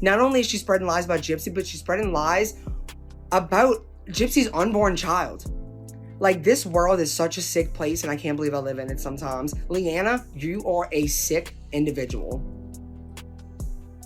Not only is she spreading lies about Gypsy, but she's spreading lies about Gypsy's unborn child. Like, this world is such a sick place, and I can't believe I live in it sometimes. Leanna, you are a sick individual.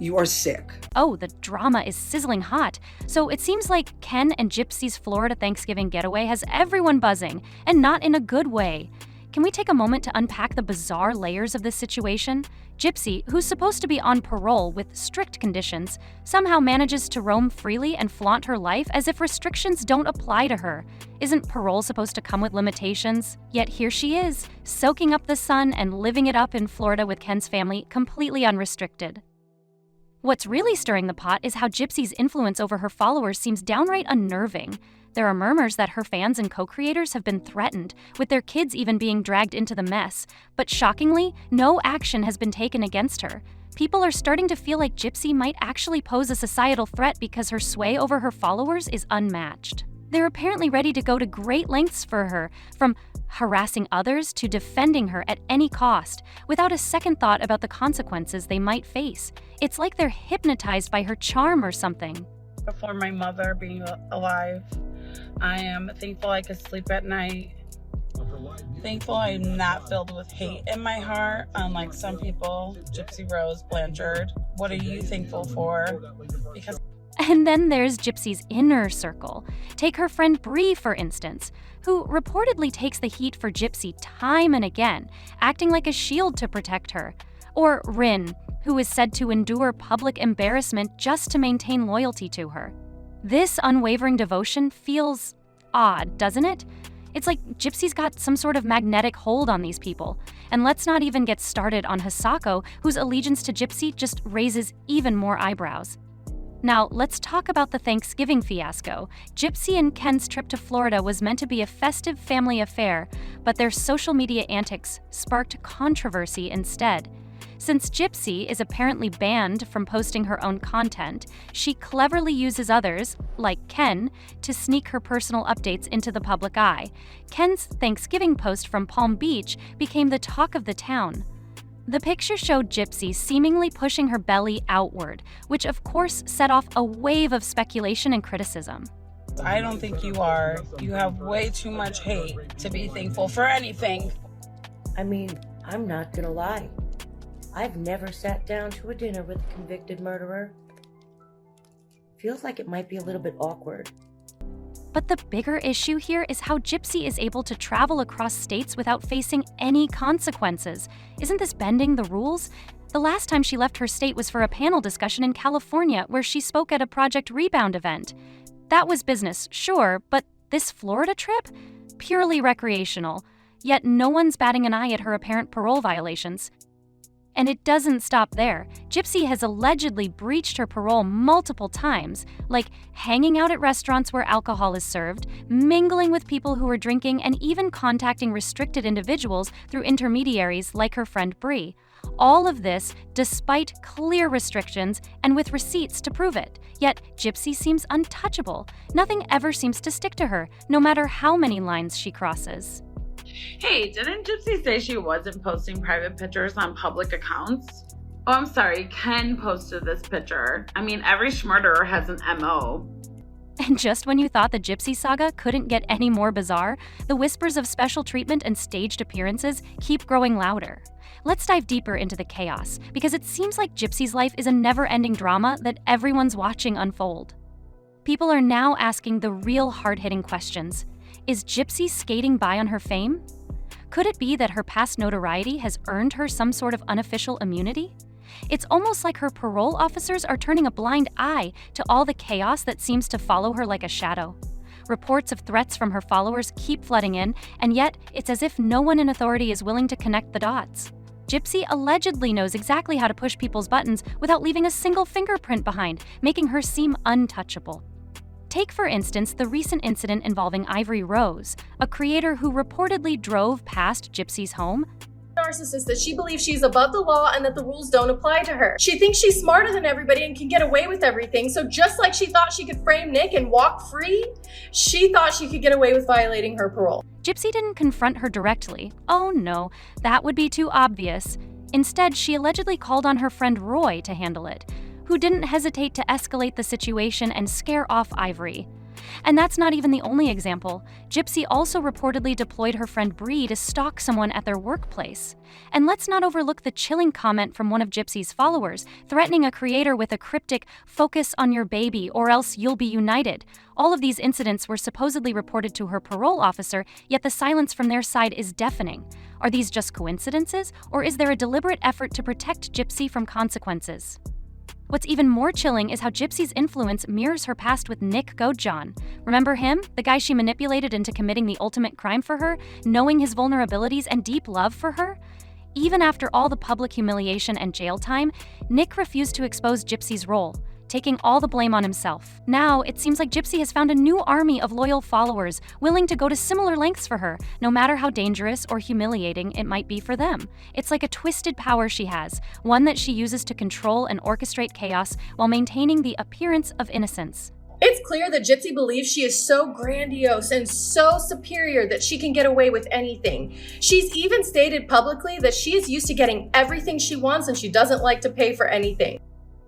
You are sick. Oh, the drama is sizzling hot. So it seems like Ken and Gypsy's Florida Thanksgiving getaway has everyone buzzing, and not in a good way. Can we take a moment to unpack the bizarre layers of this situation? Gypsy, who's supposed to be on parole with strict conditions, somehow manages to roam freely and flaunt her life as if restrictions don't apply to her. Isn't parole supposed to come with limitations? Yet here she is, soaking up the sun and living it up in Florida with Ken's family, completely unrestricted. What's really stirring the pot is how Gypsy's influence over her followers seems downright unnerving. There are murmurs that her fans and co-creators have been threatened, with their kids even being dragged into the mess. But shockingly, no action has been taken against her. People are starting to feel like Gypsy might actually pose a societal threat because her sway over her followers is unmatched. They're apparently ready to go to great lengths for her, from harassing others to defending her at any cost, without a second thought about the consequences they might face. It's like they're hypnotized by her charm or something. For my mother being alive, I am thankful I could sleep at night. Thankful I'm not filled with hate in my heart, unlike some people. Gypsy-Rose, Blanchard, what are you thankful for? Because And then there's Gypsy's inner circle. Take her friend Bree, for instance, who reportedly takes the heat for Gypsy time and again, acting like a shield to protect her. Or Rin, who is said to endure public embarrassment just to maintain loyalty to her. This unwavering devotion feels odd, doesn't it? It's like Gypsy's got some sort of magnetic hold on these people. And let's not even get started on Hisako, whose allegiance to Gypsy just raises even more eyebrows. Now, let's talk about the Thanksgiving fiasco. Gypsy and Ken's trip to Florida was meant to be a festive family affair, but their social media antics sparked controversy instead. Since Gypsy is apparently banned from posting her own content, she cleverly uses others, like Ken, to sneak her personal updates into the public eye. Ken's Thanksgiving post from Palm Beach became the talk of the town. The picture showed Gypsy seemingly pushing her belly outward, which of course set off a wave of speculation and criticism. I don't think you are. You have way too much hate to be thankful for anything. I mean, I'm not gonna lie. I've never sat down to a dinner with a convicted murderer. Feels like it might be a little bit awkward. But the bigger issue here is how Gypsy is able to travel across states without facing any consequences. Isn't this bending the rules? The last time she left her state was for a panel discussion in California where she spoke at a Project Rebound event. That was business, sure, but this Florida trip? Purely recreational. Yet no one's batting an eye at her apparent parole violations. And it doesn't stop there. Gypsy has allegedly breached her parole multiple times, like hanging out at restaurants where alcohol is served, mingling with people who are drinking, and even contacting restricted individuals through intermediaries like her friend Bree. All of this despite clear restrictions and with receipts to prove it. Yet Gypsy seems untouchable. Nothing ever seems to stick to her, no matter how many lines she crosses. Hey, didn't Gypsy say she wasn't posting private pictures on public accounts? Oh, I'm sorry, Ken posted this picture. I mean, every schmurderer has an MO. And just when you thought the Gypsy saga couldn't get any more bizarre, the whispers of special treatment and staged appearances keep growing louder. Let's dive deeper into the chaos, because it seems like Gypsy's life is a never-ending drama that everyone's watching unfold. People are now asking the real hard-hitting questions. Is Gypsy skating by on her fame? Could it be that her past notoriety has earned her some sort of unofficial immunity? It's almost like her parole officers are turning a blind eye to all the chaos that seems to follow her like a shadow. Reports of threats from her followers keep flooding in, and yet it's as if no one in authority is willing to connect the dots. Gypsy allegedly knows exactly how to push people's buttons without leaving a single fingerprint behind, making her seem untouchable. Take, for instance, the recent incident involving Ivory Rose, a creator who reportedly drove past Gypsy's home. Narcissist that she believes she's above the law and that the rules don't apply to her. She thinks she's smarter than everybody and can get away with everything. So just like she thought she could frame Nick and walk free, she thought she could get away with violating her parole. Gypsy didn't confront her directly. Oh no, that would be too obvious. Instead, she allegedly called on her friend Roy to handle it. who didn't hesitate to escalate the situation and scare off Ivory. And that's not even the only example. Gypsy also reportedly deployed her friend Bree to stalk someone at their workplace. And let's not overlook the chilling comment from one of Gypsy's followers, threatening a creator with a cryptic, "Focus on your baby or else you'll be united." All of these incidents were supposedly reported to her parole officer, yet the silence from their side is deafening. Are these just coincidences, or is there a deliberate effort to protect Gypsy from consequences? What's even more chilling is how Gypsy's influence mirrors her past with Nick Godejohn. Remember him? The guy she manipulated into committing the ultimate crime for her, knowing his vulnerabilities and deep love for her? Even after all the public humiliation and jail time, Nick refused to expose Gypsy's role, taking all the blame on himself. Now, it seems like Gypsy has found a new army of loyal followers, willing to go to similar lengths for her, no matter how dangerous or humiliating it might be for them. It's like a twisted power she has, one that she uses to control and orchestrate chaos while maintaining the appearance of innocence. It's clear that Gypsy believes she is so grandiose and so superior that she can get away with anything. She's even stated publicly that she is used to getting everything she wants and she doesn't like to pay for anything.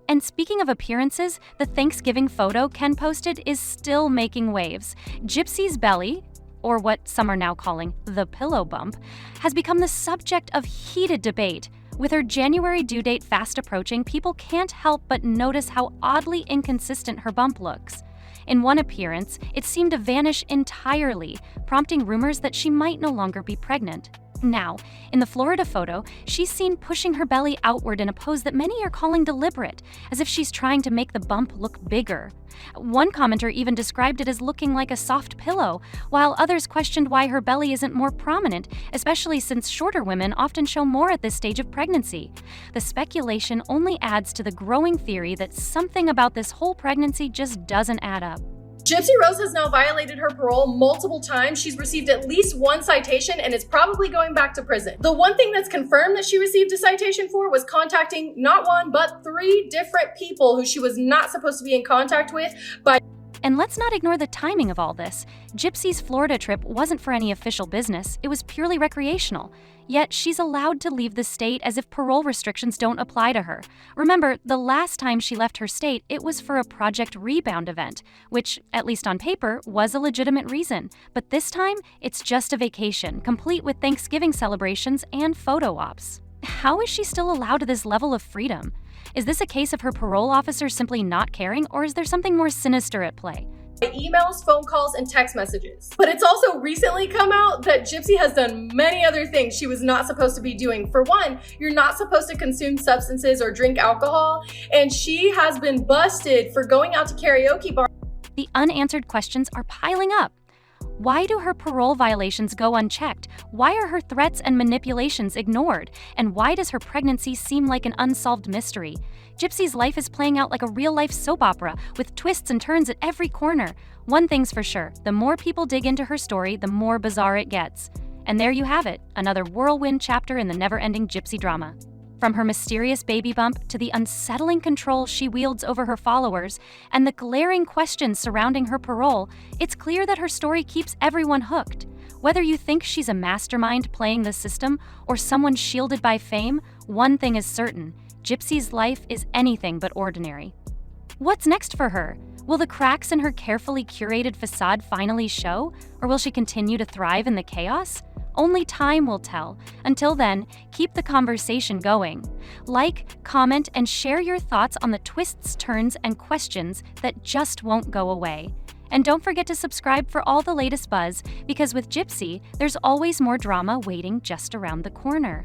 And speaking of appearances, the Thanksgiving photo Ken posted is still making waves. Gypsy's belly, or what some are now calling the pillow bump, has become the subject of heated debate. With her January due date fast approaching, people can't help but notice how oddly inconsistent her bump looks. In one appearance, it seemed to vanish entirely, prompting rumors that she might no longer be pregnant. Now, in the Florida photo, she's seen pushing her belly outward in a pose that many are calling deliberate, as if she's trying to make the bump look bigger. One commenter even described it as looking like a soft pillow, while others questioned why her belly isn't more prominent, especially since shorter women often show more at this stage of pregnancy. The speculation only adds to the growing theory that something about this whole pregnancy just doesn't add up. Gypsy-Rose has now violated her parole multiple times. She's received at least one citation and is probably going back to prison. The one thing that's confirmed that she received a citation for was contacting not one, but 3 different people who she was not supposed to be in contact with by. And let's not ignore the timing of all this. Gypsy's Florida trip wasn't for any official business, it was purely recreational. Yet she's allowed to leave the state as if parole restrictions don't apply to her. Remember, the last time she left her state, it was for a Project Rebound event, which, at least on paper, was a legitimate reason. But this time, it's just a vacation, complete with Thanksgiving celebrations and photo ops. How is she still allowed this level of freedom? Is this a case of her parole officer simply not caring, or is there something more sinister at play? Emails, phone calls, and text messages. But it's also recently come out that Gypsy has done many other things she was not supposed to be doing. For one, you're not supposed to consume substances or drink alcohol, and she has been busted for going out to karaoke bars. The unanswered questions are piling up. Why do her parole violations go unchecked? Why are her threats and manipulations ignored? And why does her pregnancy seem like an unsolved mystery? Gypsy's life is playing out like a real-life soap opera, with twists and turns at every corner. One thing's for sure, the more people dig into her story, the more bizarre it gets. And there you have it, another whirlwind chapter in the never-ending Gypsy drama. From her mysterious baby bump to the unsettling control she wields over her followers and the glaring questions surrounding her parole, it's clear that her story keeps everyone hooked. Whether you think she's a mastermind playing the system or someone shielded by fame, one thing is certain: Gypsy's life is anything but ordinary. What's next for her? Will the cracks in her carefully curated facade finally show, or will she continue to thrive in the chaos? Only time will tell. Until then, keep the conversation going. Like, comment, and share your thoughts on the twists, turns, and questions that just won't go away. And don't forget to subscribe for all the latest buzz, because with Gypsy, there's always more drama waiting just around the corner.